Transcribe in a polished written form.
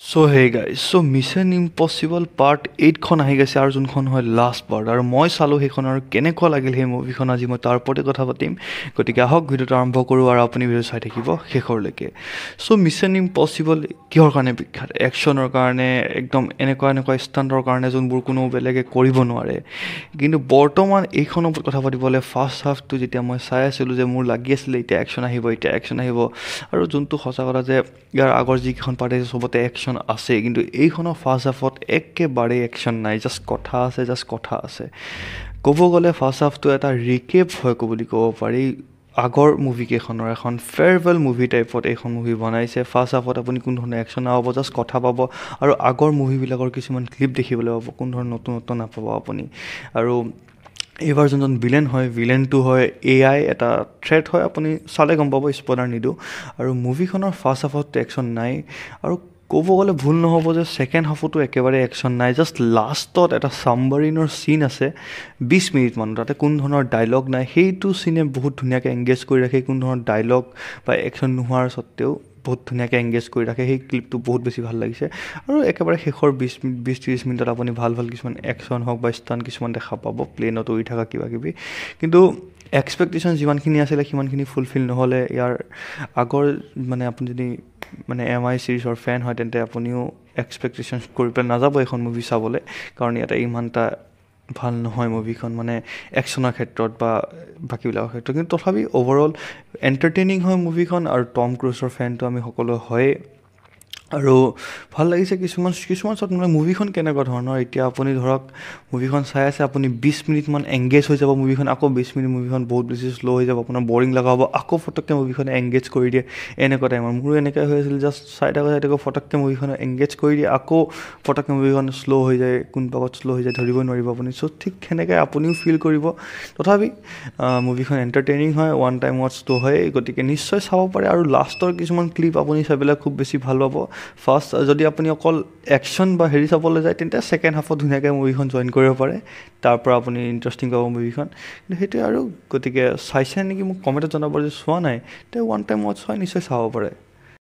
so hey guys so mission impossible part 8খন আহি গৈছে আৰু যোনখন হয় লাষ্ট পাৰ্ট আৰু মই চালোঁ সেইখন আৰু কেনেকুৱা লাগিল সেই মুভিখন আজি মই তাৰ ওপৰতে কথা পাতিম গতিকে আহক ভিডিঅ'টো আৰম্ভ কৰোঁ আৰু আপুনি ভিডিঅ' চাই থাকিব শেষৰলৈকে চ' মিছন ইম্পচিবল কিহৰ কাৰণে বিখ্যাত একশ্যনৰ কাৰণে একদম এনেকুৱা ষ্টাণ্টৰ কাৰণে যোনবোৰ কোনো বেলেগে কৰিব নোৱাৰে কিন্তু বৰ্তমান এইখনৰ ওপৰত কথা পাতিবলৈ ফাৰ্ষ্ট হাফটো যেতিয়া মই চাই আছিলোঁ যে মোৰ লাগি আছিলে এতিয়া একশ্যন আহিব আৰু যোনটো সঁচা কথা যে ইয়াৰ আগৰ যিকেইখন পাৰ্ট আছে চবতে একশ্যন আছে কিন্তু এইখনৰ ফাৰ্ষ্ট হাফত একেবাৰে একশ্যন নাই জাষ্ট কথা আছে ক'ব গ'লে ফাৰ্ষ্ট হাফটো এটা ৰিকেপ হয় বুলি ক'ব পাৰি আগৰ মুভিকেইখনৰ এখন ফেয়াৰৱেল মুভি টাইপত এইখন মুভি বনাইছে ফাৰ্ষ্ট হাফত আপুনি কোনো ধৰণৰ একশ্যন নাপাব জাষ্ট কথা পাব আৰু আগৰ মুভিবিলাকৰ কিছুমান ক্লিপ দেখিবলৈ পাব কোনো ধৰণৰ নতুন নাপাব আপুনি আৰু এইবাৰ যোনজন ভিলেনটো হয় AI এটা থ্ৰেট হয় আপুনি চালে গম পাব স্পইলাৰ নিদিওঁ আৰু মুভিখনৰ ফাৰ্ষ্ট হাফত একশ্যন নাই আৰু ক'ব গ'লে ভুল নহ'ব যে ছেকেণ্ড হাফতো একেবাৰে একশ্যন নাই জাষ্ট লাষ্টত এটা ছাবমাৰিনৰ চিন আছে 20 মিনিটমান তাতে কোনো ধৰণৰ ডায়লগ নাই সেইটো চিনে বহুত ধুনীয়াকৈ এংগেজ কৰি ৰাখে কোনো ধৰণৰ ডায়লগ বা একশ্যন নোহোৱাৰ স্বত্তেও বহুত ধুনীয়াকৈ এংগেজ কৰি ৰাখে সেই ক্লিপটো বহুত বেছি ভাল লাগিছে আৰু একেবাৰে শেষৰ 20-30 মিনিটত আপুনি ভাল কিছুমান একশ্যন হওক বা ষ্টাণ্ট কিছুমান দেখা পাব প্লেনত উৰি থকা কিবাকিবি কিন্তু এক্সপেক্টেশ্যন যিমানখিনি আছিলে সিমানখিনি ফুলফিল নহ'লে ইয়াৰ আগৰ মানে আপুনি যদি মানে MI চিৰিজৰ ফেন হয় তেন্তে আপুনিও এক্সপেক্টেশ্যন কৰি পেলাই নাযাব এখন মুভি চাবলৈ কাৰণ ইয়াতে ইমান এটা ভাল নহয় মুভিখন মানে একশ্যনৰ ক্ষেত্ৰত বা বাকীবিলাকৰ ক্ষেত্ৰত কিন্তু তথাপি অ'ভাৰঅল এণ্টাৰটেইনিং হয় মুভিখন আৰু টম ক্ৰুজৰ ফেনটো আমি সকলো হয়েই আৰু ভাল লাগিছে কিছুমান চত মানে মুভিখন কেনেকুৱা ধৰণৰ এতিয়া আপুনি ধৰক মুভিখন চাই আছে আপুনি 20 মিনিটমান এংগেজ হৈ যাব মুভিখন আকৌ 20 মিনিট মুভিখন বহুত বেছি শ্ল' হৈ যাব আপোনাৰ বৰিং লগা হ'ব আকৌ ফটককৈ মুভিখনে এংগেজ কৰি দিয়ে এনেকুৱা টাইমৰ মোৰো এনেকৈ হৈ আছিল জাষ্ট চাই থাকোঁ ফটককৈ মুভিখনে এংগেজ কৰি দিয়ে আকৌ ফটককৈ মুভিখন শ্ল' হৈ যায় কোন পাকত শ্ল' হৈ যায় ধৰিবই নোৱাৰিব আপুনি চ' ঠিক সেনেকৈ আপুনিও ফিল কৰিব তথাপি মুভিখন এণ্টাৰটেইনিং হয় ওৱান টাইম ৱাটচ ত' হয় গতিকে নিশ্চয় চাব পাৰে আৰু লাষ্টৰ কিছুমান ক্লিপ আপুনি চাই পেলাই খুব বেছি ভাল পাব ফাৰ্ষ্ট যদি আপুনি অকল একশ্যন বা হেৰি চাবলৈ যায় তেন্তে ছেকেণ্ড হাফত ধুনীয়াকৈ মুভিখন জইন কৰিব পাৰে তাৰ পৰা আপুনি ইণ্টাৰেষ্টিং পাব মুভিখন কিন্তু সেইটোৱে আৰু গতিকে চাইছে নেকি মোক কমেণ্টত জনাব যে চোৱা নাই তে ওৱান টাইম ৱাটচ হয় নিশ্চয় চাব পাৰে